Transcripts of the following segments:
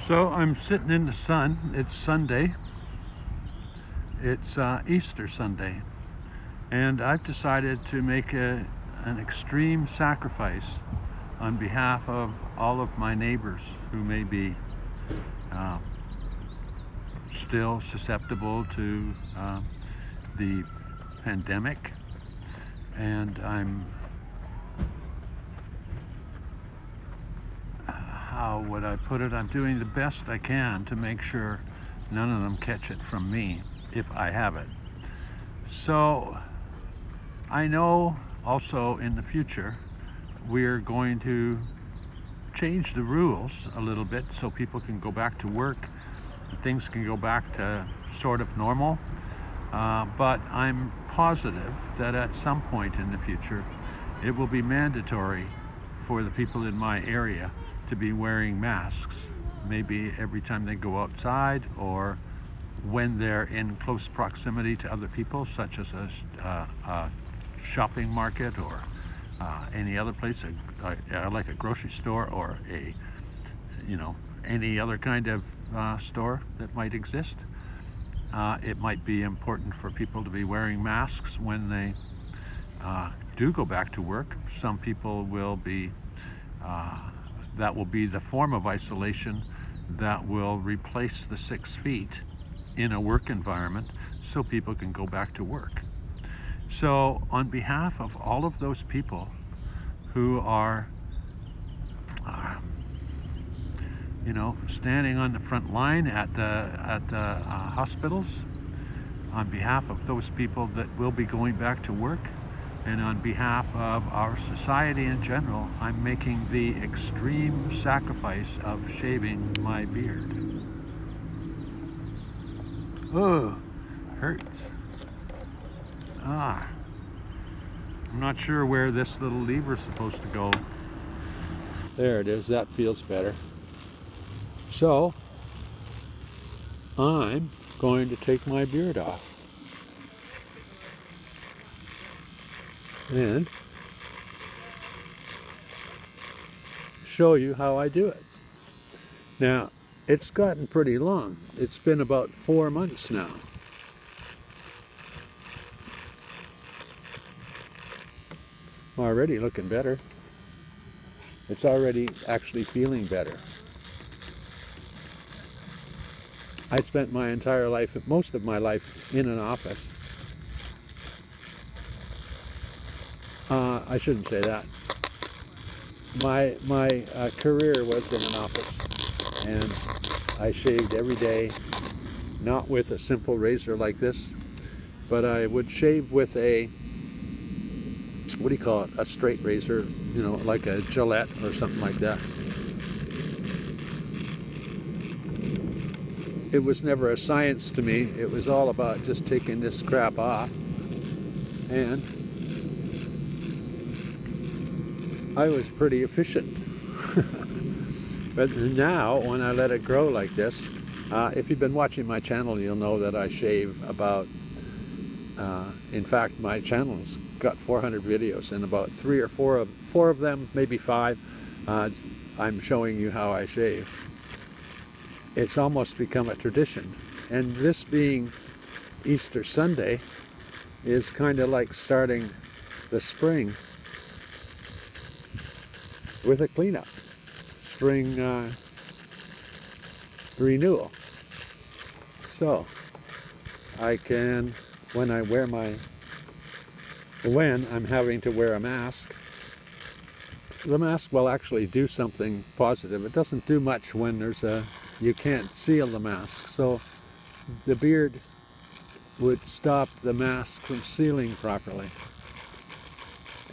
So I'm sitting in the sun. It's Sunday. It's Easter Sunday. And I've decided to make an extreme sacrifice on behalf of all of my neighbors who may be uh, still susceptible to the pandemic. And how would I put it? I'm doing the best I can to make sure none of them catch it from me if I have it. So I know also in the future we're going to change the rules a little bit so people can go back to work and things can go back to sort of normal. But I'm positive that at some point in the future it will be mandatory for the people in my area to be wearing masks, maybe every time they go outside or when they're in close proximity to other people, such as a shopping market or any other place, like a grocery store or any other kind of store that might exist. It might be important for people to be wearing masks when they do go back to work. Some people will be that will be the form of isolation that will replace the 6 feet in a work environment so people can go back to work. So on behalf of all of those people who are standing on the front line at the hospitals, on behalf of those people that will be going back to work, and on behalf of our society in general, I'm making the extreme sacrifice of shaving my beard. Oh, hurts. I'm not sure where this little lever's supposed to go. There it is, that feels better. So, I'm going to take my beard off. And show you how I do it. Now, it's gotten pretty long. It's been about 4 months now. Already looking better. It's already actually feeling better. I spent my entire life, most of my life, in an office. I shouldn't say that. My career was in an office, and I shaved every day, not with a simple razor like this, but I would shave with a, what do you call it, a straight razor, like a Gillette or something like that. It was never a science to me. It was all about just taking this crap off. And I was pretty efficient. But now, when I let it grow like this, if you've been watching my channel, you'll know that I shave about, in fact, my channel's got 400 videos, and about four of them, maybe 5, I'm showing you how I shave. It's almost become a tradition. And this being Easter Sunday is kind of like starting the spring with a cleanup, spring renewal. So I can, when I'm having to wear a mask, the mask will actually do something positive. It doesn't do much when you can't seal the mask. So the beard would stop the mask from sealing properly.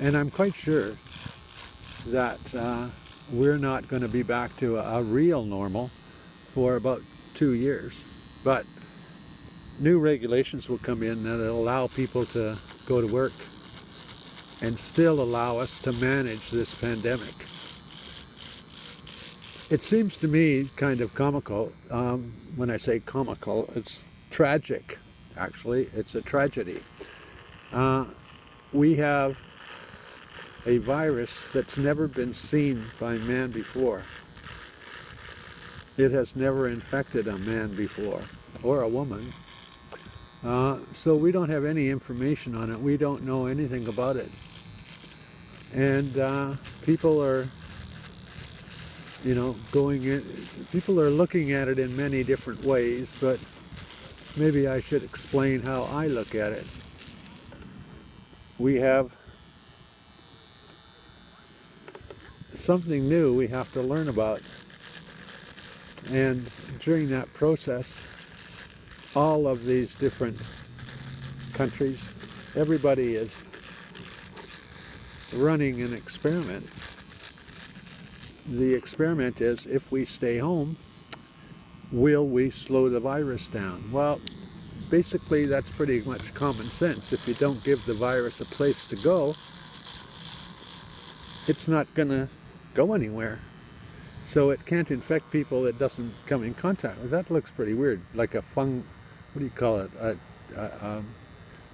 And I'm quite sure that we're not going to be back to a real normal for about 2 years. But new regulations will come in that will allow people to go to work and still allow us to manage this pandemic. It seems to me kind of comical. When I say comical, it's tragic, actually. It's a tragedy. We have a virus that's never been seen by man before. It has never infected a man before, or a woman. So we don't have any information on it. We don't know anything about it. And people are, people are looking at it in many different ways, but maybe I should explain how I look at it. We have something new we have to learn about. And during that process, all of these different countries, everybody is running an experiment. The experiment is, if we stay home, will we slow the virus down? Well, basically that's pretty much common sense. If you don't give the virus a place to go, it's not going to go anywhere. So it can't infect people it doesn't come in contact with. That looks pretty weird, like a what do you call it? A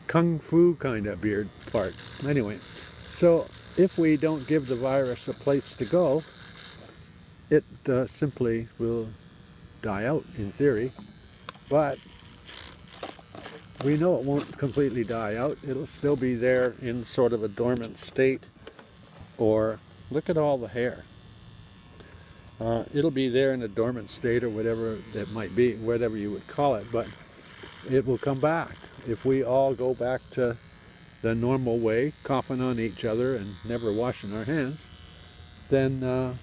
kung fu kind of beard part. Anyway, so if we don't give the virus a place to go, it simply will die out in theory. But we know it won't completely die out. It'll still be there in sort of a dormant state. Or look at all the hair. It'll be there in a dormant state, or whatever it might be, whatever you would call it, but it will come back. If we all go back to the normal way, coughing on each other and never washing our hands, then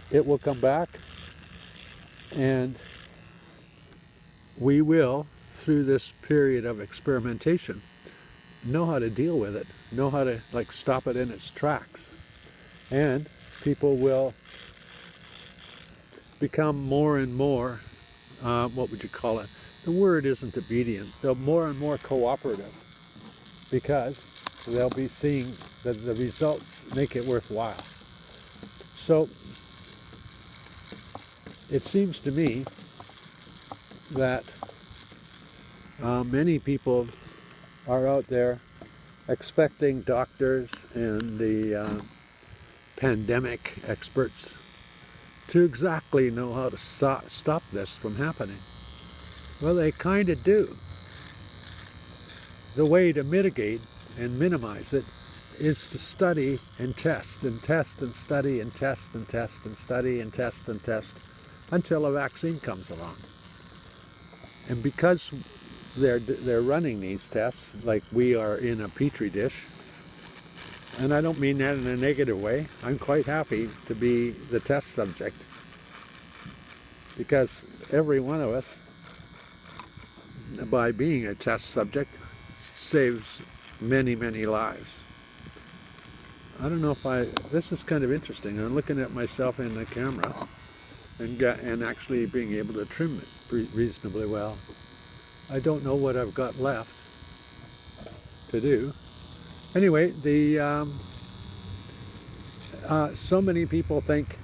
it will come back, and we will, through this period of experimentation, know how to deal with it, know how to stop it in its tracks. And people will become more and more, what would you call it? The word isn't obedient. They'll more and more cooperative, because they'll be seeing that the results make it worthwhile. So it seems to me that many people are out there expecting doctors and the pandemic experts to exactly know how to stop this from happening. Well, they kind of do. The way to mitigate and minimize it is to study and test and test and study and test and test and study and test and test until a vaccine comes along. And because they're running these tests like we are in a petri dish, and I don't mean that in a negative way. I'm quite happy to be the test subject, because every one of us, by being a test subject, saves many, many lives. I don't know if this is kind of interesting. I'm looking at myself in the camera and actually being able to trim it reasonably well. I don't know what I've got left to do. Anyway, so many people think,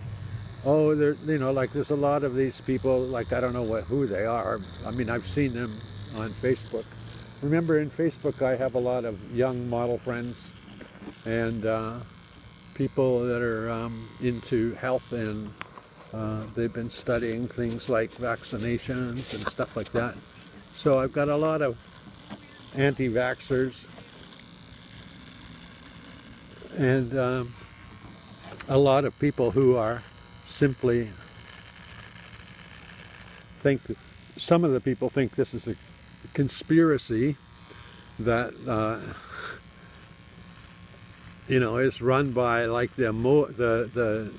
oh, there's a lot of these people, I don't know who they are. I mean, I've seen them on Facebook. Remember, in Facebook, I have a lot of young model friends and people that are into health, and they've been studying things like vaccinations and stuff like that. So I've got a lot of anti-vaxxers and a lot of people who are simply some of the people think this is a conspiracy that is run by the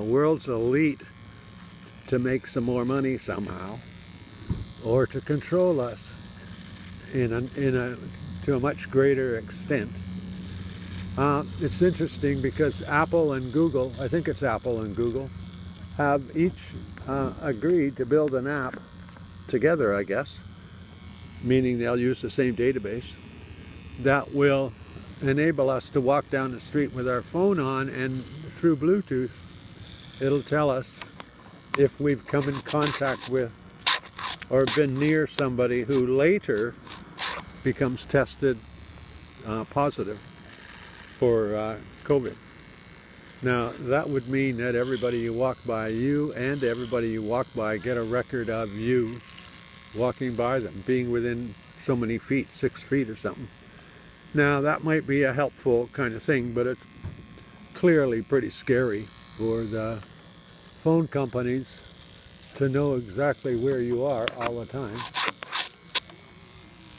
world's elite to make some more money somehow, or to control us to a much greater extent. It's interesting because Apple and Google, I think it's Apple and Google, have each agreed to build an app together, I guess, meaning they'll use the same database, that will enable us to walk down the street with our phone on, and through Bluetooth, it'll tell us if we've come in contact with or been near somebody who later becomes tested positive for COVID. Now, that would mean that everybody you walk by, you and everybody you walk by, get a record of you walking by them, being within so many feet, 6 feet or something. Now, that might be a helpful kind of thing, but it's clearly pretty scary for the phone companies to know exactly where you are all the time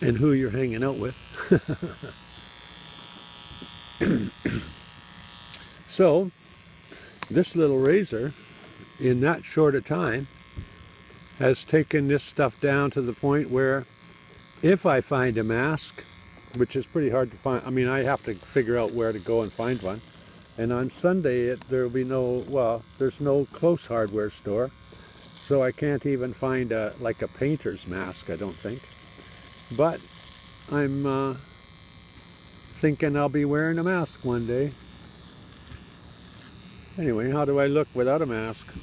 and who you're hanging out with. So, this little razor, in that short a time, has taken this stuff down to the point where if I find a mask, which is pretty hard to find, I mean, I have to figure out where to go and find one. And on Sunday, there'll be no, well, there's no close hardware store, so I can't even find like a painter's mask, I don't think. But I'm thinking I'll be wearing a mask one day. Anyway, how do I look without a mask?